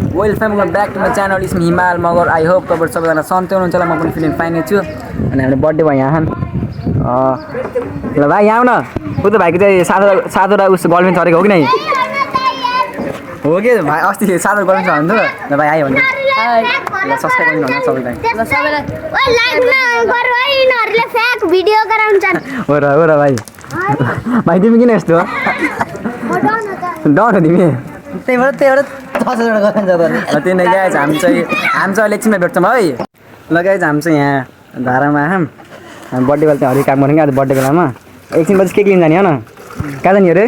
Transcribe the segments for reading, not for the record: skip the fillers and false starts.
Welcome back to my channel is Himal Magar I hope तपाईँ सबैजना सन्चै हुनुहुन्छ होला। म पनि फिलिङ फाइनै छु। अनि हाम्रो बर्थडे भयो यहाँ ल भाइ यहाँ आऊ न। उ त भाइको चाहिँ सातवटा उस गर्लफ्रेन्ड छरेको हो कि नै हो कि भाइ अस्ति 7वटा गर्लफ्रेन्ड छ भन्नु ल भाइ आयो भने ल सब्सक्राइब गर्नु होला सबैलाई हो र भाइ भाइ तिमी किन यस्तो डर हो तिमी त्यहीबाट 600 गर्दैन ल त्यही नै गाइज हामी चाहिँ एकछिनमा भेट्छौँ है ल गाइज हामी चाहिँ यहाँ धारामा आयौँ। हामी बर्थडे बेला चाहिँ हरियो काम गऱ्यौँ क्या आज बर्थडे बेलामा एकछिनपछि केक लिन जाने हो न। कहाँ जाने अरे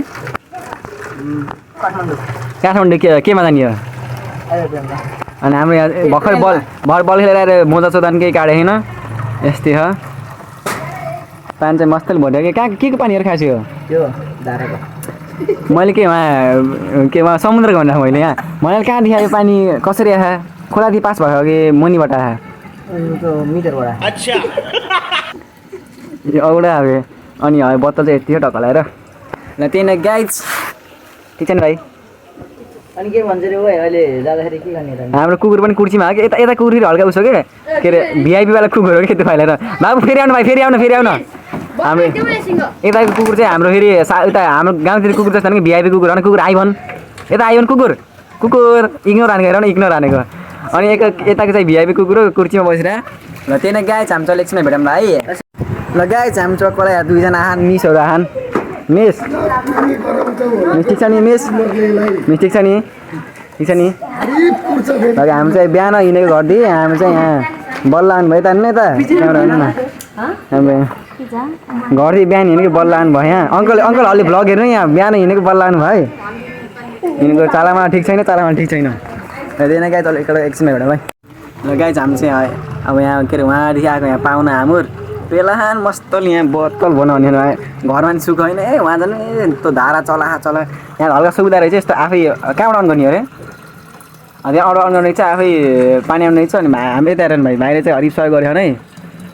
काठमाडौँ केमा जाने हो। अनि हाम्रो यहाँ भर्खर बल खेलेर आएर मोजा सोदान केही काटेको छैन यस्तै हो। पानी चाहिँ मस्तले भरियो कि कहाँ के को पानीहरू खाएको हो त्यो धाराको मैले वहाँ समुद्रको भनेर मैले यहाँ मैले कहाँ देखायो पानी कसरी आयो खोलादेखि पास भयो कि मुनिबाट आयो मिटरबाट अच्छा यो औडा अब अनि बोतल चाहिँ यति हो ढकलाएर ल त्यही नै गाइज ठिक छ नि भाइ। अनि के भन्छ रे ओए अहिले जाँदाखेरि के गर्ने त हाम्रो कुकुर पनि कुर्सीमा हो कि यता कुकुर फेरि हल्का उसो के अरे भिआइपीवाला कुकुर हो कि त्यो फाइलेर बाबु फेरि आउनु भाइ फेरि आउनु हाम्रो यताको कुकुर चाहिँ हाम्रो फेरि उता हाम्रो गाउँतिर कुकुर जस्तो कि भिआइपी कुकुर हो कुकुर आइभन यता आइभन कुकुर इग्नोर हानेको हेर न इग्नोर हानेको अनि यताको चाहिँ भिआइपी कुकुर हो कुर्सीमा बसेर ल त्यही नै गाइज हामी चाहिँ एकछिन भेटौँ है ल गाइज हामी चक्कलाई दुईजना आहान मिसहरू आहान मिस ठिक छ नि मिस ठिक छ नि हामी चाहिँ बिहान हिँडेको घरदेखि हामी चाहिँ यहाँ बल्ल आउनु भयो त नि त हाम्रो घरदेखि बिहान हिँडेको बल्ल आउनु भयो यहाँ अङ्कल अलि भ्लग हेर्नु यहाँ बिहान हिँडेको बल्ल आउनु भयो हिँडेको चालामा ठिक छैन त्यही गाई तल एकछिनमा भेटौँ है ल गाई हामी चाहिँ अब यहाँ के अरे उहाँदेखि आएको यहाँ पाहुना हाम्रो पेलाहान मस्तले यहाँ बोतल बनाउने घरमा पनि सुख होइन उहाँ जानु त्यो धारा चला यहाँ हल्का सुविधा रहेछ यस्तो आफै कहाँबाट अन गर्ने अरे त्यहाँ अन गर्ने चाहिँ आफै पानी आउने रहेछ अनि हामी यता हेर्नु भाइले चाहिँ हरिफ सहयोग गऱ्यो है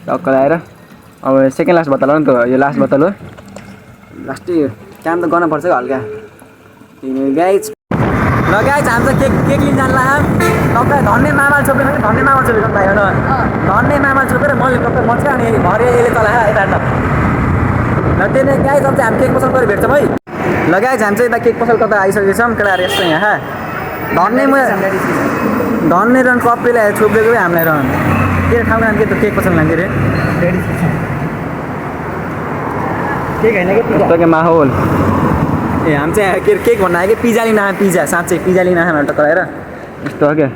टक्क लगाएर अब सेकेन्ड लास्ट बोतल हो नि त यो लास्ट बोतल हो लास्टै काम त गर्नुपर्छ हल्का गाइज ल गाइज हामी चाहिँ केक लिन जान्ला तपाईँ धन्ने मामा छोपेर धन्ने मामा छोपेको भाइ होइन धन्ने मामा छोपेर मैले तपाईँ मच अनि घर यसले चला यता ल त्यही नै गाइज अब चाहिँ हामी केक पसल गरेर भेट्छौँ है ल गाइज हामी चाहिँ यता केक पसल कता आइसकेको छौँ केटाहरू यस्तो यहाँ धन्ने रन कपीलाई छोपेको हामीलाई रन के ठाउँको नाम के त केक पसल नाम के अरे केक होइन कि माहौल ए हामी चाहिँ के केक भन्नु आयो कि पिज्जा लिन आयो पिज्जा साँच्चै पिज्जा लिन आयो टक्कर आएर यस्तो हो क्या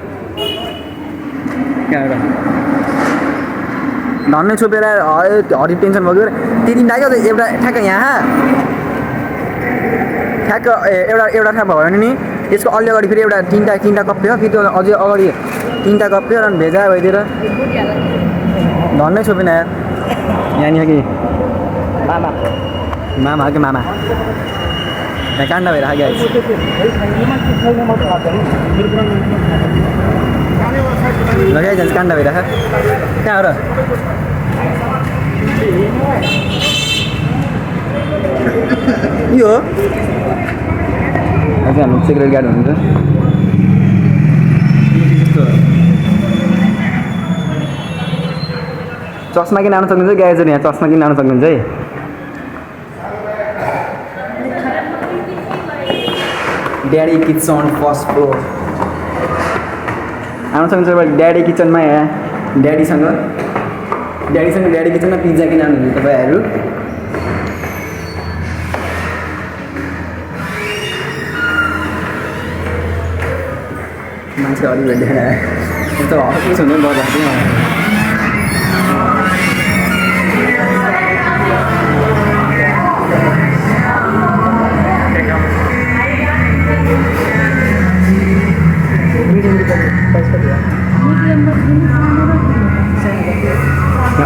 कहाँबाट धन्ने छोपेर हरि टेन्सन भयो कि तिनवटा क्या एउटा ठ्याक्क यहाँ ठ्याक्क एउटा ठ्याक्क भयो भने नि यसको अलि अगाडि फेरि एउटा तिनवटा कप थियो फेरि त्यो अझै अगाडि 3टा कप थियो अनि भेजा भइदिएर धन्नै छोपेन यार यहाँनिर कि मामा हो कि मामा यहाँ काण्ड भएर आगे लगाइजान्छ काण्ड भएर कहाँ हो र यो हो अझै हाम्रो सिक्रेट गार्ड हुनुहुन्छ चस्मा किन आउन सक्नुहुन्छ गाइजहरू यहाँ चस्मा किन आउन सक्नुहुन्छ है ड्याडी किचन फर्स्ट फ्लोर आउन सक्नुहुन्छ ड्याडी किचनमा यहाँ ड्याडीसँग ड्याडी किचनमा पिज्जा किन आउनुहुन्छ तपाईँहरू मान्छे अलि भेटेर यस्तो हर्किस हुनु गर्दा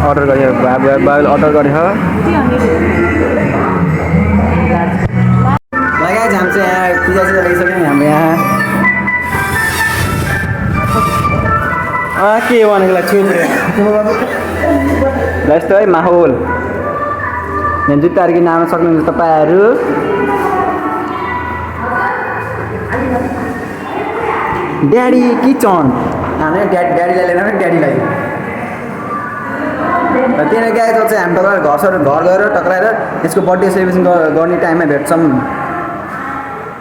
अर्डर गऱ्यो बाबुले अर्डर गर्यो लगाइ जान्छ यहाँ पिज्जा सिजा लगिसक्यो हाम्रो यहाँ के भनेको यस्तो है माहौल यहाँ जुत्ताहरू किन आउन सक्नुहुन्छ तपाईँहरू ड्याडी किचन हाम्रो ड्याडीलाई लिएर ड्याडीलाई र त्यही गाएको चाहिँ हामी टक्राएर घर गएर टक्राएर यसको बर्थडे सेलिब्रेसन गर्ने टाइममा भेट्छौँ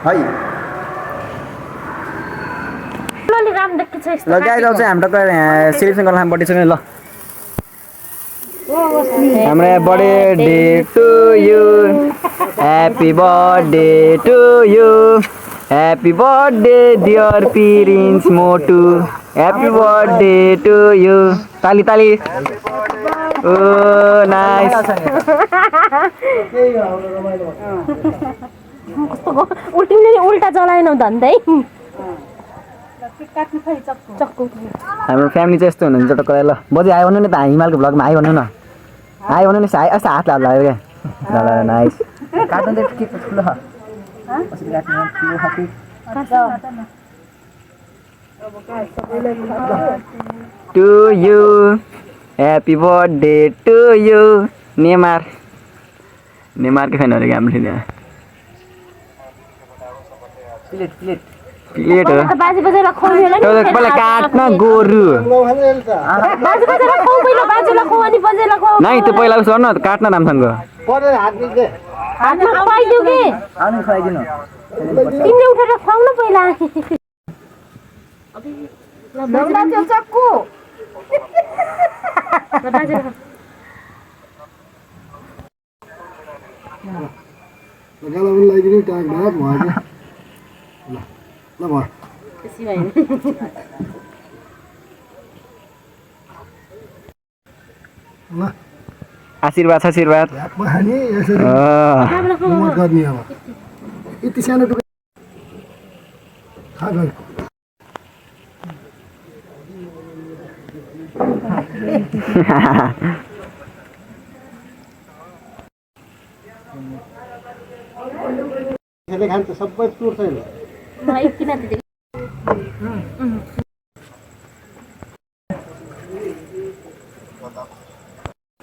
है ल गाएको चाहिँ हामी टक्राएर सेलिब्रेसन गर्न बर्थडे छ ल हाम्रो birthday to you happy birthday to you happy birthday dear Prince Motu happy birthday to you ताली ताली ओ नाइस उल्टा चलाएनौ धन्दै हाम्रो फ्यामिली चाहिँ यस्तो हुनुहुन्छ टक्कर ल बजी आयो भन्नु नि त हिमालको भ्लगमा आयो भन्नु न आयो भन्नु नि यस्तो हात लाग्यो क्या ल ल नाइस काट्नु त के ठुलो कसरी काट्नु ठुलो खाति to you happy birthday to you नेमारकै फ्यान अरे हाम्रो त्यहाँ प्लेट प्लेट हो बाजे बजेलाई खुवाउनु होला नि पहिला काट्न गोरु बाजे बजेलाई खुवाउ पहिला बाजेलाई खुवाउ अनि बजेलाई खुवाउ नाइ त्यो पहिला उस गर्न काट्न राम्रोसँग हातमा खुवाइदिउ के आउनु खुवाइदिनु तिमीले उठेर खुवाउनु पहिला ल त्यो चक्कु ल बाजे गालाउन लागिदिनु टाक ढाक भयो के ल भयो त्यसै भयो ल आशीर्वाद आशीर्वाद ढाकमा खाने यसरी उमर गर्ने अब यति सानो टुक्रा खा गयो यसले खान्छ सबै चुर्छ यसले मलाई किन दिदै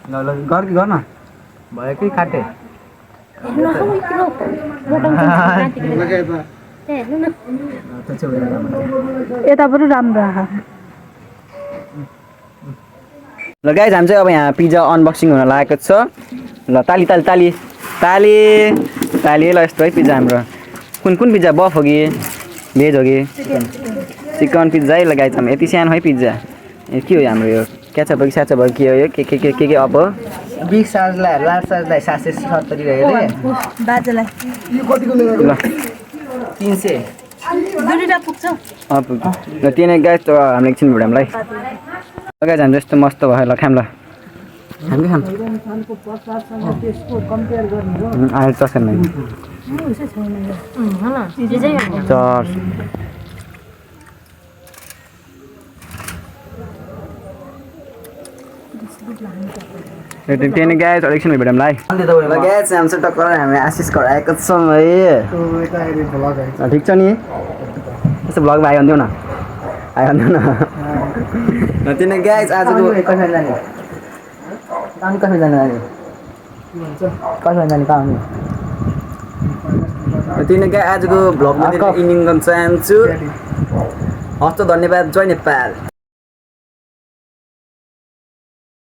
ल ल गर कि गर्न भयो कि काटे यताबाट राम्रो ल गाइज हामी चाहिँ अब यहाँ पिज्जा अनबक्सिङ हुन लागेको छ ल ताली ताली ताली ताली ताली ल यस्तो है पिज्जा हाम्रो कुन कुन पिज्जा बफ हो कि भेज हो कि चिकन पिज्जा है ल गाइज हाम्रो यति सानो है पिज्जा के हो हाम्रो यो क्याचअप हो कि स्याचअप हो के हो यो के अप हो बिग साइजलाई लार्ज साइजलाई 770 रहेछ बाजेलाई यो कतिको लिएर ल 300 दुईटा पुग्छ अप ल त्यो नै गाइज हाम्रो एकछिन भिडियो हामीलाई गाइज हाम्रो यस्तो मस्त भयो ल खाम ल हामी खाम अहिले चस्केन चर्स त्यही गाइज एकछिन भिडियो हामीलाई ल गाइज हामी चाहिँ टक्कर हामी आशिष घर आएको छौँ है ठिक छ नि यस्तो भ्लगमा आइहाल्थ्यौ न आइहाल्थ्यौ न ल त्यही गाइज आजको कसरी जाने अनि कसरी जाने कसरी जाने कहाँ त्यही गाई आजको भ्लगमा इन्डिङ गर्न चाहन्छु हस्त धन्यवाद जय नेपाल